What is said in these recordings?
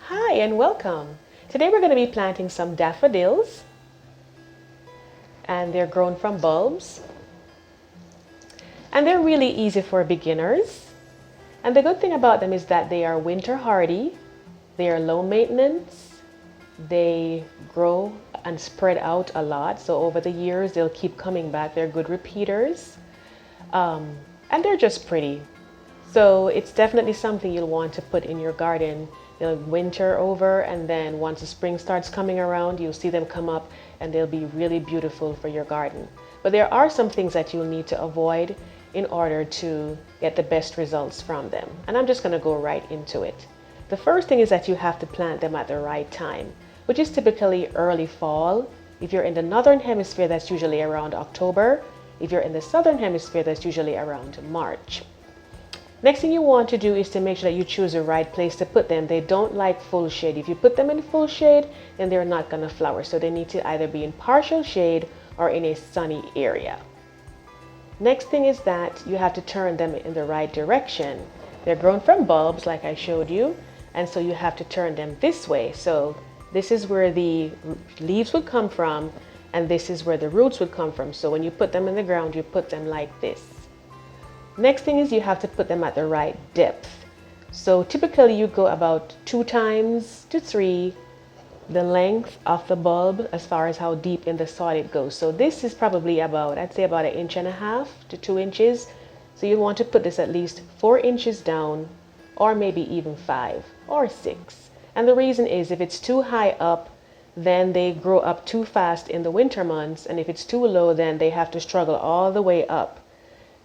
Hi and welcome. Today we're going to be planting some daffodils, and they're grown from bulbs, and they're really easy for beginners. And the good thing about them is that they are winter hardy, they are low maintenance, they grow and spread out a lot, so over the years they'll keep coming back. They're good repeaters, and they're just pretty. So it's definitely something you'll want to put in your garden. They'll winter over, and then once the spring starts coming around, you'll see them come up and they'll be really beautiful for your garden. But there are some things that you'll need to avoid in order to get the best results from them. And I'm just going to go right into it. The first thing is that you have to plant them at the right time, which is typically early fall. If you're in the northern hemisphere, that's usually around October. If you're in the southern hemisphere, that's usually around March. Next thing you want to do is to make sure that you choose the right place to put them. They don't like full shade. If you put them in full shade, then they're not going to flower. So they need to either be in partial shade or in a sunny area. Next thing is that you have to turn them in the right direction. They're grown from bulbs, like I showed you, and so you have to turn them this way. So this is where the leaves would come from, and this is where the roots would come from. So when you put them in the ground, you put them like this. Next thing is you have to put them at the right depth. So typically you go about 2 times to 3 the length of the bulb as far as how deep in the soil it goes. So this is probably about, I'd say about 1.5 inches to 2 inches. So you want to put this at least 4 inches down, or maybe even 5 or 6. And the reason is if it's too high up, then they grow up too fast in the winter months. And if it's too low, then they have to struggle all the way up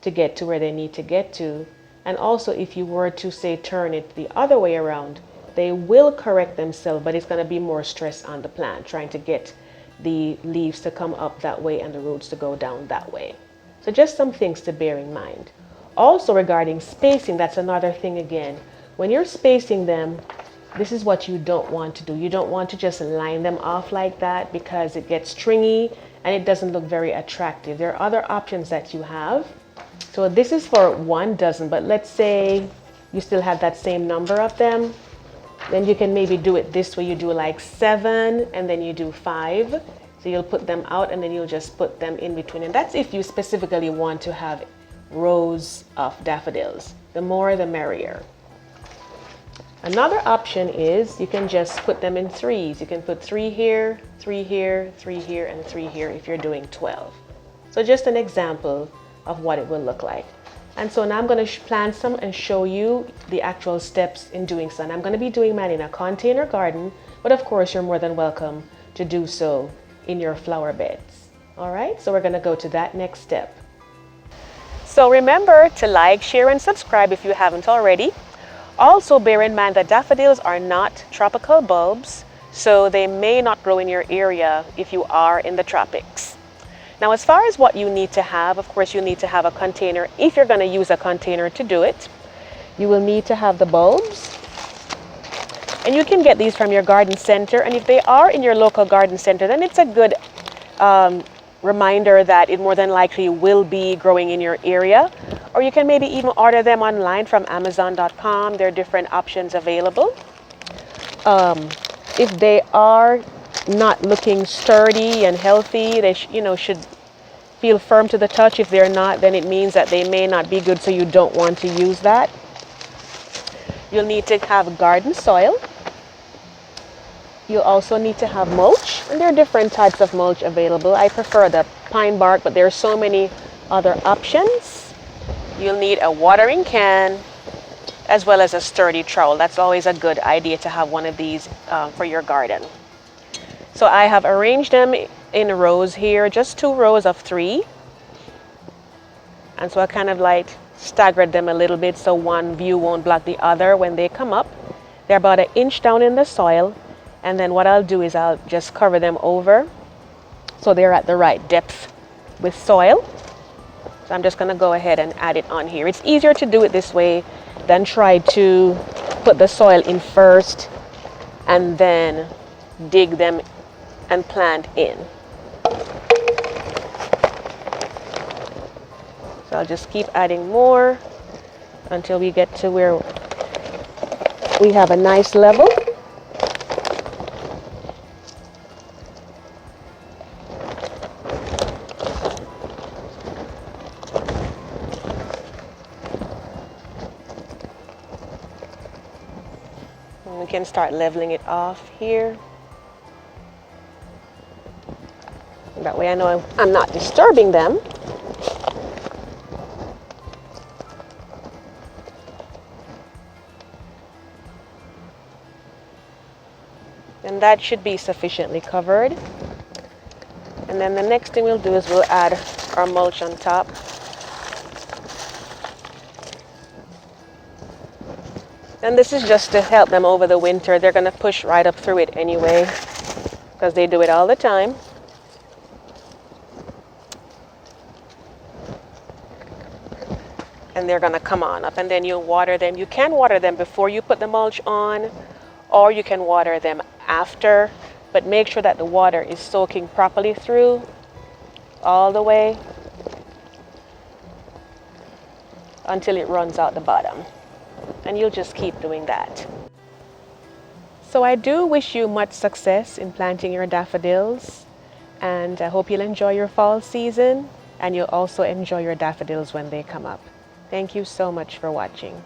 to get to where they need to get to. And also, if you were to say turn it the other way around, they will correct themselves, but it's going to be more stress on the plant trying to get the leaves to come up that way and the roots to go down that way. So just some things to bear in mind. Also regarding spacing, that's another thing again. When you're spacing them, this is what you don't want to do. You don't want to just line them off like that because it gets stringy and it doesn't look very attractive. There are other options that you have. So this is for 1 dozen, but let's say you still have that same number of them. Then you can maybe do it this way. You do like 7 and then you do 5. So you'll put them out and then you'll just put them in between. And that's if you specifically want to have rows of daffodils. The more the merrier. Another option is you can just put them in 3s. You can put 3 here, 3 here, 3 here, and 3 here if you're doing 12. So just an example of what it will look like. And so now I'm going to plant some and show you the actual steps in doing so. And I'm going to be doing mine in a container garden, but of course you're more than welcome to do so in your flower beds. All right, so we're going to go to that next step. So remember to like, share, and subscribe if you haven't already. Also bear in mind that daffodils are not tropical bulbs, so they may not grow in your area if you are in the tropics. Now, as far as what you need to have, of course, you need to have a container if you're going to use a container to do it. You will need to have the bulbs. And you can get these from your garden center. And if they are in your local garden center, then it's a good reminder that it more than likely will be growing in your area. Or you can maybe even order them online from Amazon.com. There are different options available. If they are not looking sturdy and healthy, they should feel firm to the touch. If they're not, then it means that they may not be good, so you don't want to use that. You'll need to have garden soil. You'll also need to have mulch, and there are different types of mulch available. I prefer the pine bark, but there are so many other options. You'll need a watering can as well as a sturdy trowel. That's always a good idea to have one of these for your garden. So I have arranged them in rows here, just 2 rows of 3. And so I kind of like staggered them a little bit so one view won't block the other when they come up. They're about 1 inch down in the soil. And then what I'll do is I'll just cover them over so they're at the right depth with soil. So I'm just going to go ahead and add it on here. It's easier to do it this way than try to put the soil in first and then dig them and plant in. So I'll just keep adding more until we get to where we have a nice level. We can start leveling it off here. That way I know I'm not disturbing them. And that should be sufficiently covered. And then the next thing we'll do is we'll add our mulch on top. And this is just to help them over the winter. They're going to push right up through it anyway, because they do it all the time. And they're going to come on up, and then you'll water them. You can water them before you put the mulch on, or you can water them after, but make sure that the water is soaking properly through all the way until it runs out the bottom. And you'll just keep doing that. So I do wish you much success in planting your daffodils, and I hope you'll enjoy your fall season, and you'll also enjoy your daffodils when they come up. Thank you so much for watching.